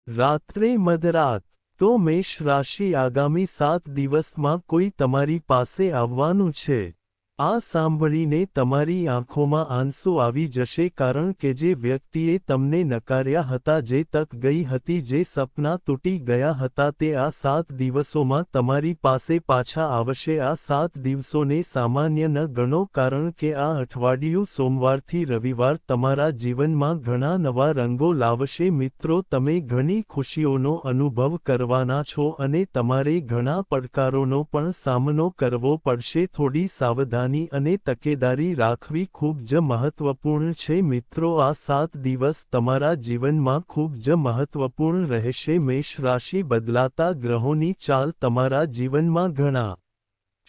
રાત્રે મધરાત તો મેષ રાશિ આગામી 7 દિવસમાં કોઈ તમારી પાસે આવવાનું છે। આ સાંભળીને તમારી આંખોમાં આંસુ આવી જશે કારણ કે જે વ્યક્તિએ તમને નકાર્યા હતા, જે તક ગઈ હતી, જે સપના તૂટી ગયા હતા, તે આ 7 દિવસોમાં તમારી પાસે પાછા આવશે। આ 7 દિવસોને સામાન્ય ન ગણો કારણ કે આ અઠવાડિયું સોમવારથી રવિવાર તમારા જીવનમાં ઘણા નવા રંગો લાવશે। મિત્રો, તમે ઘણી ખુશીઓનો અનુભવ કરવાના છો અને તમારે ઘણા પડકારોનો પણ સામનો કરવો પડશે। થોડી સાવધાની અને તકેદારી રાખવી ખૂબ જ મહત્વપૂર્ણ છે। મિત્રો, આ 7 દિવસ તમારા જીવનમાં ખૂબ જ મહત્વપૂર્ણ રહેશે। મેષ રાશિ બદલાતા ગ્રહોની ચાલ તમારા જીવનમાં ઘણા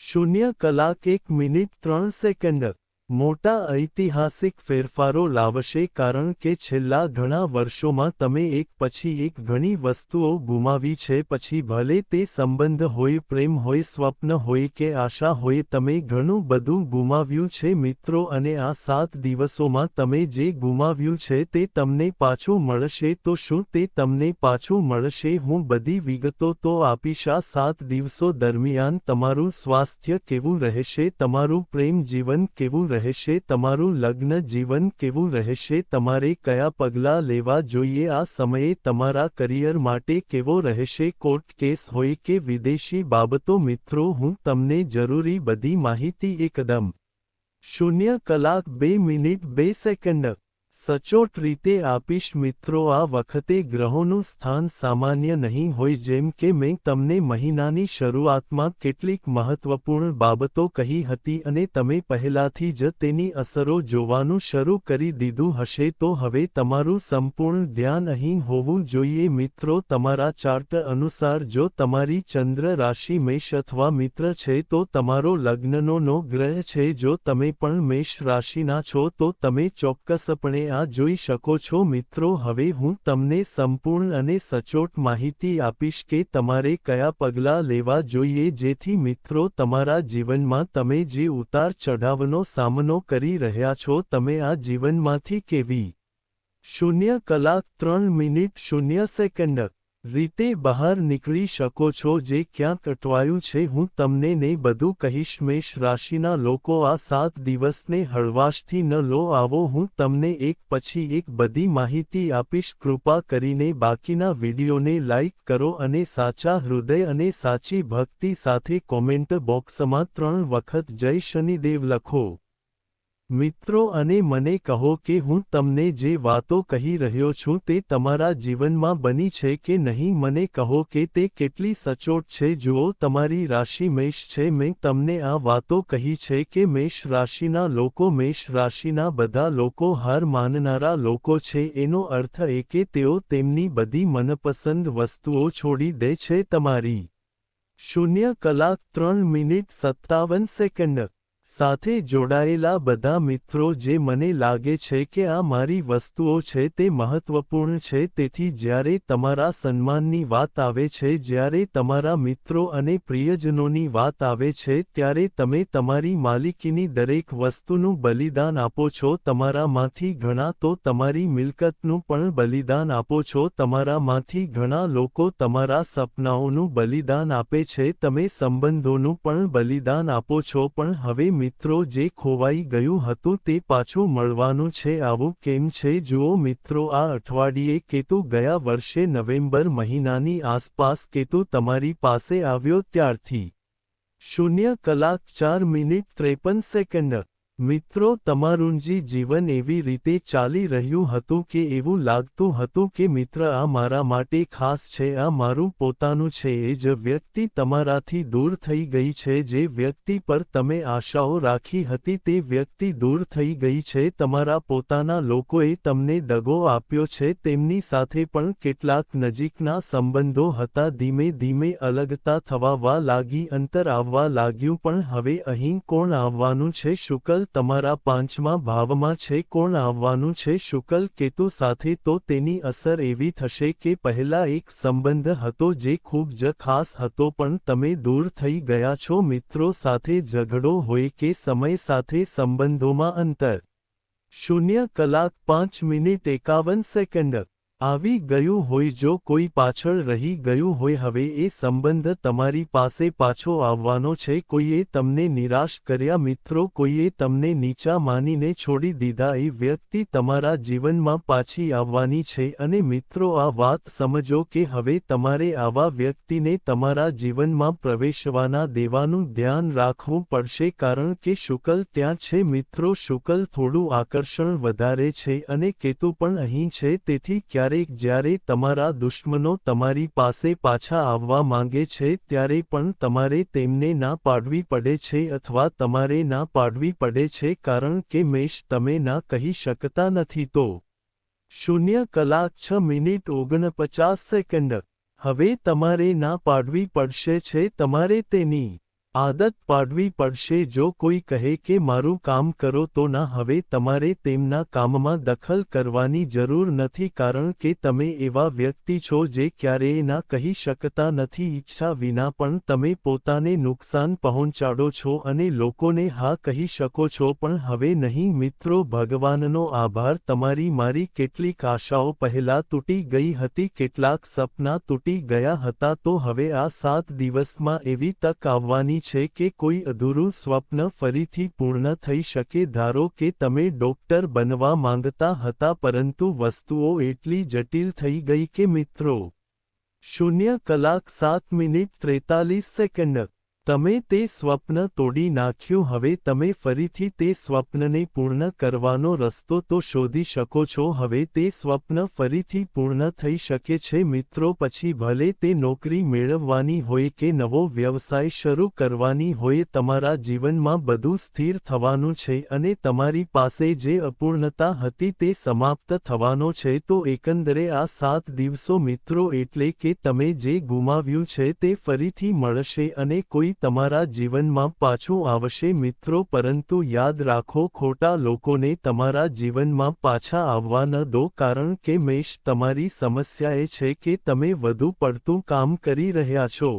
0:01:03 મોટા ઐતિહાસિક ફેરફારો લાવશે કારણ કે છેલ્લા ઘણા વર્ષોમાં તમે એક પછી એક ઘણી વસ્તુઓ ગુમાવી છે। પછી ભલે તે સંબંધ હોય, પ્રેમ હોય, સ્વપ્ન હોય કે આશા હોય, તમે ઘણું બધું ગુમાવ્યું છે મિત્રો, અને આ 7 દિવસોમાં તમે જે ગુમાવ્યું છે તે તમને પાછું મળશે। તો શું તે તમને પાછું મળશે? હું બધી વિગતો તો આપીશ। આ 7 દિવસો દરમિયાન તમારું સ્વાસ્થ્ય કેવું રહેશે, તમારું પ્રેમ જીવન કેવું રહેશે, તમારું લગ્ન જીવન કેવું રહેશે, તમારે કયા પગલાં લેવા જોઈએ આ સમયે તમારા કરિયર માટે કેવો રહેશે, કોર્ટ કેસ હોય કે વિદેશી બાબતો। મિત્રો, હું તમને જરૂરી બધી માહિતી એકદમ 0:02:02 સચોટ રીતે આપીશ। મિત્રો, આ વખતે ગ્રહોનું સ્થાન સામાન્ય નહીં હોય। જેમ કે મેં તમને મહિનાની શરૂઆતમાં કેટલીક મહત્વપૂર્ણ બાબતો કહી હતી અને તમે પહેલાથી જ તેની અસરો જોવાનું શરૂ કરી દીધું હશે, તો હવે તમારું સંપૂર્ણ ધ્યાન અહીં હોવું જોઈએ। મિત્રો, તમારા ચાર્ટ અનુસાર જો તમારી ચંદ્ર રાશિ મેષ અથવા મિત્ર છે તો તમારો લગ્નનો ગ્રહ છે। જો તમે પણ મેષ રાશિના છો તો તમે ચોક્કસપણે આ જોઈ શકો છો। મિત્રો, હવે હું તમને સંપૂર્ણ અને સચોટ માહિતી આપીશ કે તમારે કયા પગલાં લેવા જોઈએ જેથી મિત્રો તમારા જીવનમાં તમે જે ઉતાર ચઢાવનો સામનો કરી રહ્યા છો તમે આ જીવનમાંથી કેવી 0:03:0 રીતે બહાર નીકળી શકો છો। જે ક્યાંક અટવાયું છે હું તમને ને બધું કહીશ। મેષ રાશિના લોકો આ 7 દિવસને હળવાશથી ન લો। આવો હું તમને એક પછી એક બધી માહિતી આપીશ। કૃપા કરીને બાકીના વિડીયોને લાઇક કરો અને સાચા હૃદય અને સાચી ભક્તિ સાથે કોમેન્ટ બોક્સમાં 3 વખત જય શનિદેવ લખો મિત્રો, અને મને કહો કે હું તમને જે વાતો કહી રહ્યો છું તે તમારા જીવનમાં બની છે કે નહીં। મને કહો કે તે કેટલી સચોટ છે। જુઓ, તમારી રાશિ મેષ છે। મેં તમને આ વાતો કહી છે કે મેષ રાશિના લોકો, મેષ રાશિના બધા લોકો હાર માનનારા લોકો છે। એનો અર્થ એ કે તેઓ તેમની બધી મનપસંદ વસ્તુઓ છોડી દે છે। તમારી 0:03:57 સાથે જોડાયેલા બધા મિત્રો, જે મને લાગે છે કે આ મારી વસ્તુઓ છે તે મહત્વપૂર્ણ છે। તેથી જ્યારે તમારા સન્માનની વાત આવે છે, જ્યારે તમારા મિત્રો અને પ્રિયજનોની વાત આવે છે, ત્યારે તમે તમારી માલિકીની દરેક વસ્તુનું બલિદાન આપો છો। તમારામાંથી ઘણા તો તમારી મિલકતનું પણ બલિદાન આપો છો। તમારામાંથી ઘણા લોકો તમારા સપનાઓનું બલિદાન આપે છે। તમે સંબંધોનું પણ બલિદાન આપો છો। પણ હવે મિત્રો, જે ખોવાઈ ગયું હતું તે પાછું મળવાનું છે। આવું કેમ છે? જુઓ મિત્રો, આ અઠવાડિયે કેતુ ગયા વર્ષે નવેમ્બર મહિનાની આસપાસ કેતુ તમારી પાસે આવ્યો ત્યારથી 0:04:53 મિત્રો, તમારું જીવન એવી રીતે ચાલી રહ્યું હતું કે એવું લાગતું હતું કે મિત્ર આ મારા માટે ખાસ છે, આ મારું પોતાનું છે। એ જ વ્યક્તિ તમારાથી દૂર થઈ ગઈ છે। જે વ્યક્તિ પર તમે આશાઓ રાખી હતી તે વ્યક્તિ દૂર થઈ ગઈ છે। તમારા પોતાના લોકોએ તમને દગો આપ્યો છે। તેમની સાથે પણ કેટલાક નજીકના સંબંધો હતા। ધીમે ધીમે અલગતા થવા લાગી, અંતર આવવા લાગ્યું। પણ હવે અહીં કોણ આવવાનું છે? શુક્ર તમારા 5મા ભાવમાં છે। કોણ આવવાનું છે? શુક્ર કેતુ સાથે। તો તેની અસર એવી થશે કે પહેલા એક સંબંધ હતો જે ખૂબ જ ખાસ હતો પણ તમે દૂર થઈ ગયા છો। મિત્રો સાથે ઝઘડો હોય કે સમય સાથે સંબંધોમાં અંતર 0:05:51 આવી ગયું હોય, જો કોઈ પાછળ રહી ગયું હોય, હવે એ સંબંધ તમારી પાસે પાછો આવવાનો છે. કોઈએ તમને નિરાશ કર્યા મિત્રો, કોઈએ તમને નીચા માનીને છોડી દીધા, એ વ્યક્તિ તમારા જીવનમાં પાછી આવવાની છે. અને મિત્રો, આ વાત સમજો કે હવે તમારે આવા વ્યક્તિને તમારા જીવનમાં પ્રવેશવાના દેવાનું ધ્યાન રાખવું પડશે, કારણ કે શુક્ર ત્યાં છે મિત્રો. શુક્ર થોડું આકર્ષણ વધારે છે અને કેતુ પણ અહીં છે. તેથી જ્યારે તમારા દુશ્મનો તમારી પાસે પાછા આવવા માંગે છે, ત્યારે પણ તમારે તેમને ના પાડવી પડે છે, અથવા તમારે ના પાડવી પડે છે, કારણ કે મેષ તમે ના કહી શકતા નથી. તો 0:06:49 હવે તમારે ના પાડવી પડશે છે, તમારે તેની આદત પાડવી પડશે. જો કોઈ કહે કે મારું કામ કરો તો ના, હવે તમારે તેમના કામમાં દખલ કરવાની જરૂર નથી, કારણ કે તમે એવા વ્યક્તિ છો જે ક્યારેય ના કહી શકતા નથી. ઈચ્છા વિના પણ તમે પોતાને નુકસાન પહોંચાડો છો અને લોકોને હા કહી શકો છો, પણ હવે નહીં મિત્રો. ભગવાનનો આભાર, તમારી મારી કેટલીક આશાઓ પહેલા તૂટી ગઈ હતી, કેટલાક સપના તૂટી ગયા હતા, તો હવે આ 7 દિવસમાં એવી તક આવવાની છે કે કોઈ અધૂરું સ્વપ્ન ફરીથી પૂર્ણ થઈ શકે. ધારો કે તમે ડોક્ટર બનવા માંગતા હતા, પરંતુ વસ્તુઓ એટલી જટિલ થઈ ગઈ કે મિત્રો 0:07:43 તમે તે સ્વપ્ન તોડી નાખ્યું. હવે તમે ફરીથી તે સ્વપ્નને પૂર્ણ કરવાનો રસ્તો તો શોધી શકો છો. હવે તે સ્વપ્ન ફરીથી પૂર્ણ થઈ શકે છે મિત્રો. પછી ભલે તે નોકરી મેળવવાની હોય કે નવો વ્યવસાય શરૂ કરવાની હોય, તમારા જીવનમાં બધું સ્થિર થવાનું છે અને તમારી પાસે જે અપૂર્ણતા હતી તે સમાપ્ત થવાનો છે. તો એકંદરે આ 7 દિવસો મિત્રો, એટલે કે તમે જે ગુમાવ્યું છે તે ફરીથી મળશે અને કોઈ તમારા જીવનમાં પાછું આવશે મિત્રો. પરંતુ યાદ રાખો, ખોટા લોકોને તમારા જીવનમાં પાછા આવવા ન દો, કારણ કે મેષ તમારી સમસ્યા એ છે કે તમે વધુ પડતું કામ કરી રહ્યા છો.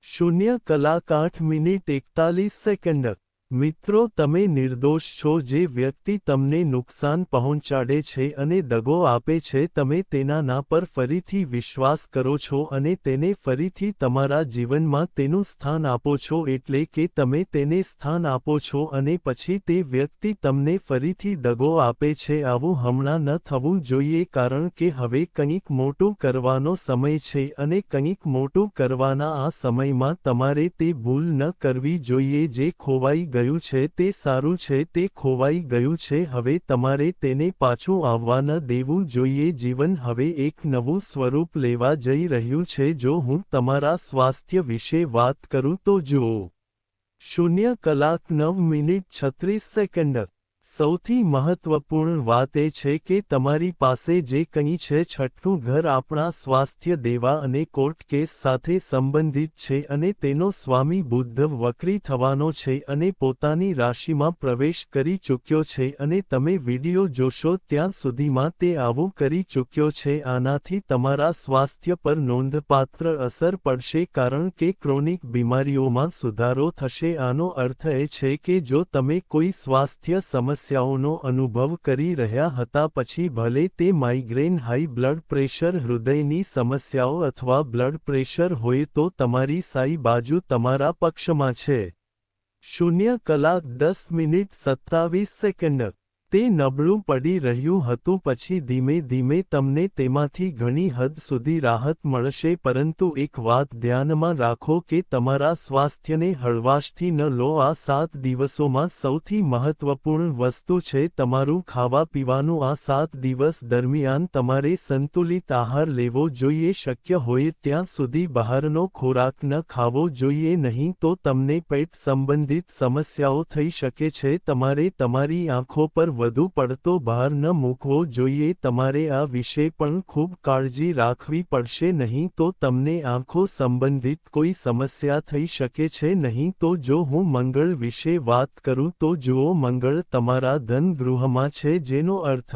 0:08:41 મિત્રો, તમે નિર્દોષ છો. જે વ્યક્તિ તમને નુકસાન પહોંચાડે છે અને દગો આપે છે, તમે તેના ના પર ફરીથી વિશ્વાસ કરો છો અને તેને ફરીથી તમારા જીવનમાં તેનું સ્થાન આપો છો, એટલે કે તમે તેને સ્થાન આપો છો અને પછી તે વ્યક્તિ તમને ફરીથી દગો આપે છે. આવું હમણાં ન થવું જોઈએ, કારણ કે હવે કંઈક મોટું કરવાનો સમય છે અને કંઈક મોટું કરવાના આ સમયમાં તમારે તે ભૂલ ન કરવી જોઈએ. જે ખોવાઈ ગયું છે તે સારું છે, તે ખોવાઈ ગયું છે, હવે તમારે તેને પાછું આવવા ન દેવું જોઈએ. જીવન હવે એક નવું સ્વરૂપ લેવા જઈ રહ્યું છે. જો હું તમારા સ્વાસ્થ્ય વિશે વાત કરું તો જુઓ 0:09:36 સૌથી મહત્વપૂર્ણ વાત એ છે કે તમારી પાસે જે કંઈ છે, છઠ્ઠું ઘર આપણા સ્વાસ્થ્ય, દેવા અને કોર્ટ કેસ સાથે સંબંધિત છે અને તેનો સ્વામી બુધ વક્રી થવાનો છે અને પોતાની રાશિમાં પ્રવેશ કરી ચૂક્યો છે. અને તમે વિડિયો જોશો ત્યાં સુધીમાં તે આવું કરી ચૂક્યો છે. આનાથી તમારા સ્વાસ્થ્ય પર નોંધપાત્ર અસર પડશે, કારણ કે ક્રોનિક બીમારીઓમાં સુધારો થશે. આનો અર્થ એ છે કે જો તમે કોઈ સ્વાસ્થ્ય સમસ્યાઓનો અનુભવ કરી રહ્યા હતા, પછી ભલે તે માઇગ્રેન, હાઈ બ્લડ પ્રેશર, હૃદયની સમસ્યાઓ અથવા બ્લડ પ્રેશર હોય, તો તમારી સાઈ બાજુ તમારા પક્ષમાં છે. 0:10:27 તે નબળું પડી રહ્યું હતું, પછી ધીમે ધીમે તમને તેમાંથી ઘણી હદ સુધી રાહત મળશે. પરંતુ એક વાત ધ્યાનમાં રાખો કે તમારા સ્વાસ્થ્યને હળવાશથી ન લો. આ 7 દિવસોમાં સૌથી મહત્વપૂર્ણ વસ્તુ છે તમારું ખાવા પીવાનું. આ 7 દિવસ દરમિયાન તમારે સંતુલિત આહાર લેવો જોઈએ. શક્ય હોય ત્યાં સુધી બહારનો ખોરાક ન ખાવો જોઈએ, નહીં તો તમને પેટ સંબંધિત સમસ્યાઓ થઈ શકે છે. તમારે તમારી આંખો પર વધુ પડતો ભાર ન મૂકવો જોઈએ. તમારે આ વિશે પણ ખૂબ કાળજી રાખવી પડશે, નહીં તો તમને આંખો સંબંધિત કોઈ સમસ્યા થઈ શકે છે. નહીં તો જો હું મંગળ વિશે વાત કરું તો જુઓ, મંગળ તમારા ધન ગૃહમાં છે, જેનો અર્થ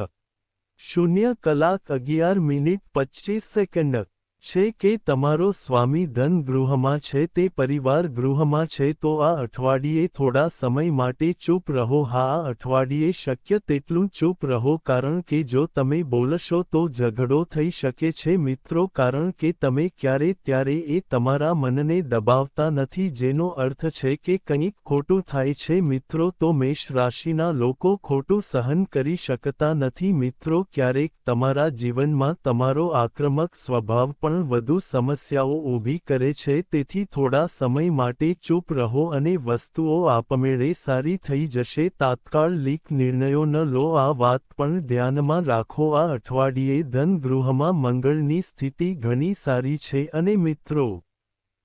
0:11:25 છે કે તમારો સ્વામી ધન ગૃહમાં છે તે પરિવાર ગૃહમાં છે તો આ અઠવાડિયે થોડા સમય માટે ચૂપ રહો. હા, આ અઠવાડિયે શક્ય તેટલું ચૂપ રહો કારણ કે જો તમે બોલશો તો ઝઘડો થઈ શકે છે મિત્રો, કારણ કે તમે ત્યારે એ તમારા મનને દબાવતા નથી, જેનો અર્થ છે કે કંઈક ખોટું થાય છે મિત્રો. તો મેષ રાશિના લોકો ખોટું સહન કરી શકતા નથી મિત્રો. ક્યારેક તમારા જીવનમાં તમારો આક્રમક સ્વભાવ પણ વધુ સમસ્યાઓ ઊભી કરે છે, તેથી થોડા સમય માટે ચૂપ રહો અને વસ્તુઓ આપમેળે સારી થઈ જશે. તાત્કાલિક નિર્ણયો ન લો, આ વાત પણ ધ્યાનમાં રાખો. આ અઠવાડિયે ધન ગૃહમાં મંગળની સ્થિતિ ઘણી સારી છે અને મિત્રો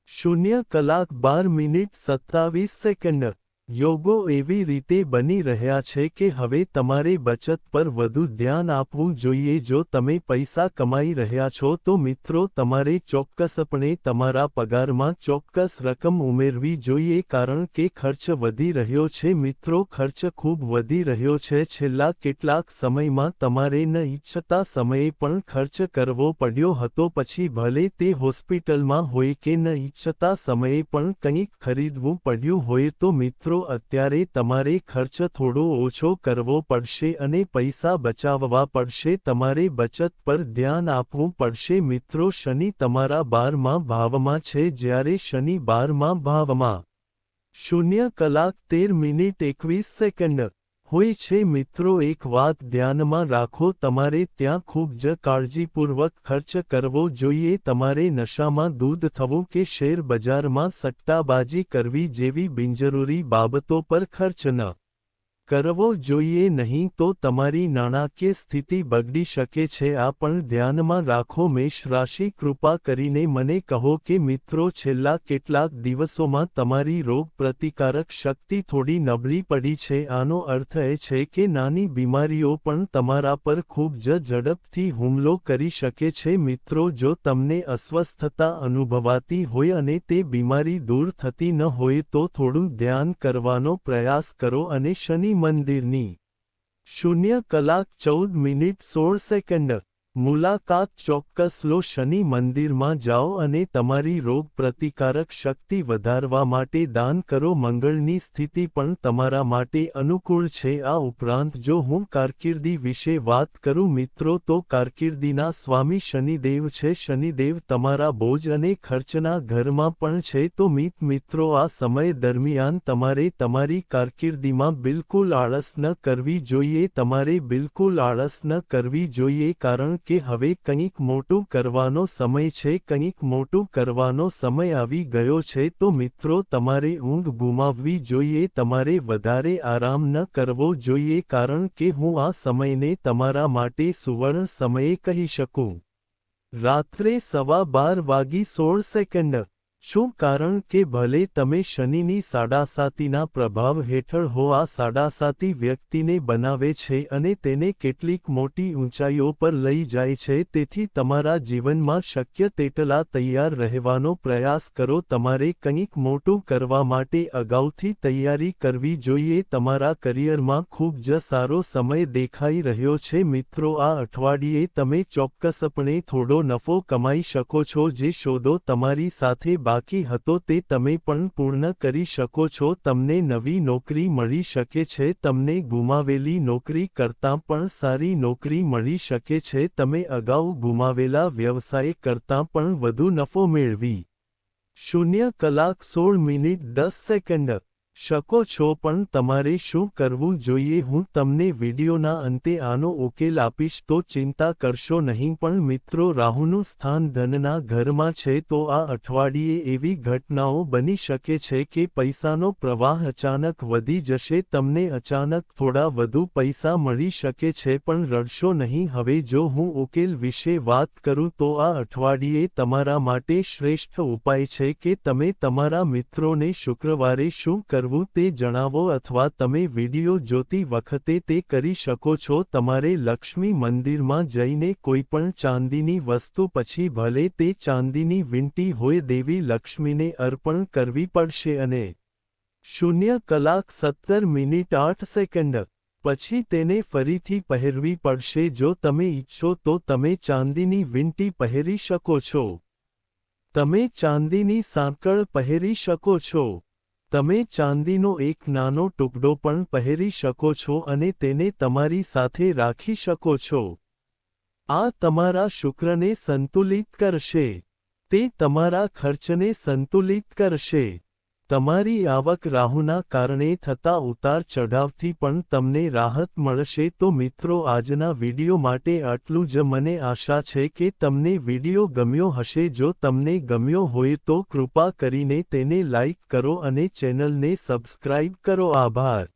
0:12:27 યોગો એવી રીતે બની રહ્યા છે કે હવે તમારે બચત પર વધુ ધ્યાન આપવું જોઈએ. જો તમે પૈસા કમાઈ રહ્યા છો તો મિત્રો તમારે ચોક્કસપણે તમારા પગારમાં ચોક્કસ રકમ ઉમેરવી જોઈએ, કારણ કે ખર્ચ વધી રહ્યો છે મિત્રો. ખર્ચ ખૂબ વધી રહ્યો છે. છેલ્લા કેટલાક સમયમાં તમારે ન ઈચ્છતા સમયે પણ ખર્ચ કરવો પડ્યો હતો, પછી ભલે તે હોસ્પિટલમાં હોય કે ન ઈચ્છતા સમયે પણ કંઈક ખરીદવું પડ્યું હોય. તો મિત્રો અત્યારે તમારે ખર્ચ થોડો ઓછો કરવો પડશે અને પૈસા બચાવવા પડશે. તમારે બચત પર ધ્યાન આપવું પડશે મિત્રો. શનિ તમારા 12મા ભાવમાં છે, જ્યારે શનિ 12મા ભાવમાં 0:13:21 હોય છે મિત્રો. એક વાત ધ્યાનમાં રાખો, તમારે ત્યાં ખૂબ જ કાળજીપૂર્વક ખર્ચ કરવો જોઈએ. તમારે નશામાં દૂધ થવું કે શેર બજારમાં સટ્ટાબાજી કરવી જેવી બિનજરૂરી બાબતો પર ખર્ચ ન કરવો જોઈએ, નહીં તો તમારી નાણાકીય સ્થિતિ બગડી શકે છે. આ પણ ધ્યાનમાં રાખો. મેષ રાશિ, કૃપા કરીને મને કહો કે મિત્રો છેલ્લા કેટલાક દિવસોમાં તમારી રોગ પ્રતિકારક શક્તિ થોડી નબળી પડી છે. આનો અર્થ એ છે કે નાની બીમારીઓ પણ તમારા પર ખૂબ જ ઝડપથી હુમલો કરી શકે છે મિત્રો. જો તમને અસ્વસ્થતા અનુભવાતી હોય અને તે બીમારી દૂર થતી ન હોય તો થોડું ધ્યાન કરવાનો પ્રયાસ કરો અને શનિ મંદિરની 0:14:16 મુલાકાત ચોક્કસ લો. શનિ મંદિરમાં જાઓ અને તમારી રોગ પ્રતિકારક શક્તિ વધારવા માટે દાન કરો. મંગળની સ્થિતિ પણ તમારા માટે અનુકૂળ છે. આ ઉપરાંત જો હું કારકિર્દી વિશે વાત કરું મિત્રો તો કારકિર્દીના સ્વામી શનિદેવ છે. શનિદેવ તમારા બોજ અને ખર્ચના ઘરમાં પણ છે. તો મિત્રો આ સમય દરમિયાન તમારે તમારી કારકિર્દીમાં બિલકુલ આળસ ન કરવી જોઈએ. તમારે બિલકુલ આળસ ન કરવી જોઈએ, કારણ કે હવે કંઈક મોટું કરવાનો સમય છે. કંઈક મોટું કરવાનો સમય આવી ગયો છે. તો મિત્રો તમારે ઊંઘ ગુમાવવી જોઈએ. તમારે વધારે આરામ ન કરવો જોઈએ, કારણ કે હું આ સમયને તમારા માટે સુવર્ણ સમયે કહી શકું. રાત્રે 12:16 શું? કારણ કે ભલે તમે શનિની સાડાસાતીના પ્રભાવ હેઠળ હો, આ સાડાસાતી વ્યક્તિને બનાવે છે અને તેને કેટલીક મોટી ઊંચાઈઓ પર લઈ જાય છે. તેથી તમારા જીવનમાં શક્ય તેટલા તૈયાર રહેવાનો પ્રયાસ કરો. તમારે કંઈક મોટું કરવા માટે અગાઉથી તૈયારી કરવી જોઈએ. તમારા કરિયરમાં ખૂબ જ સારો સમય દેખાઈ રહ્યો છે મિત્રો. આ અઠવાડિયે તમે ચોક્કસપણે થોડો નફો કમાઈ શકો છો. જે સોદો તમારી સાથે બાકી હતો તે તમે પણ પૂર્ણ કરી શકો છો. તમને નવી નોકરી મળી શકે છે. તમને ગુમાવેલી નોકરી કરતાં પણ સારી નોકરી મળી શકે છે. તમે અગાઉ ગુમાવેલા વ્યવસાય કરતાં પણ વધુ નફો મેળવી 0:16:10 શકો છો. પણ તમારે શું કરવું જોઈએ હું તમને વિડીયોના અંતે આનો ઉકેલ આપીશ, તો ચિંતા કરશો નહીં. પણ મિત્રો રાહુનું સ્થાન ધનના ઘરમાં છે, તો આ અઠવાડિયે એવી ઘટનાઓ બની શકે છે કે પૈસાનો પ્રવાહ અચાનક વધી જશે. તમને અચાનક થોડા વધુ પૈસા મળી શકે છે. પણ રડશો નહીં. હવે જો હું ઉકેલ વિશે વાત કરું તો આ અઠવાડિયે તમારા માટે શ્રેષ્ઠ ઉપાય છે કે તમે તમારા મિત્રોને શુક્રવારે શું કરવું તે જણાવો, અથવા તમે વિડિયો જોતી વખતે તે કરી શકો છો. તમારે લક્ષ્મી મંદિરમાં જઈને કોઈપણ ચાંદીની વસ્તુ, પછી ભલે તે ચાંદીની વીંટી હોય, દેવી લક્ષ્મીને અર્પણ કરવી પડશે અને 0:17:08 પછી તેને ફરીથી પહેરવી પડશે. જો તમે ઈચ્છો તો તમે ચાંદીની વીંટી પહેરી શકો છો. તમે ચાંદીની સાંકળ પહેરી શકો છો. તમે ચાંદીનો એક નાનો ટુકડો પણ પહેરી શકો છો અને તેને તમારી સાથે રાખી શકો છો. આ તમારા શુક્રને સંતુલિત કરશે. તે તમારા ખર્ચને સંતુલિત કરશે. તમારી આવક રાહુના કારણે થતા ઉતાર ચઢાવથી પણ તમને રાહત મળશે. તો મિત્રો, આજના વિડિયો માટે આટલું જ. મને આશા છે કે તમને વિડિયો ગમ્યો હશે. જો તમને ગમ્યો હોય તો કૃપા કરીને તેને લાઇક કરો અને ચેનલને સબસ્ક્રાઇબ કરો. આભાર.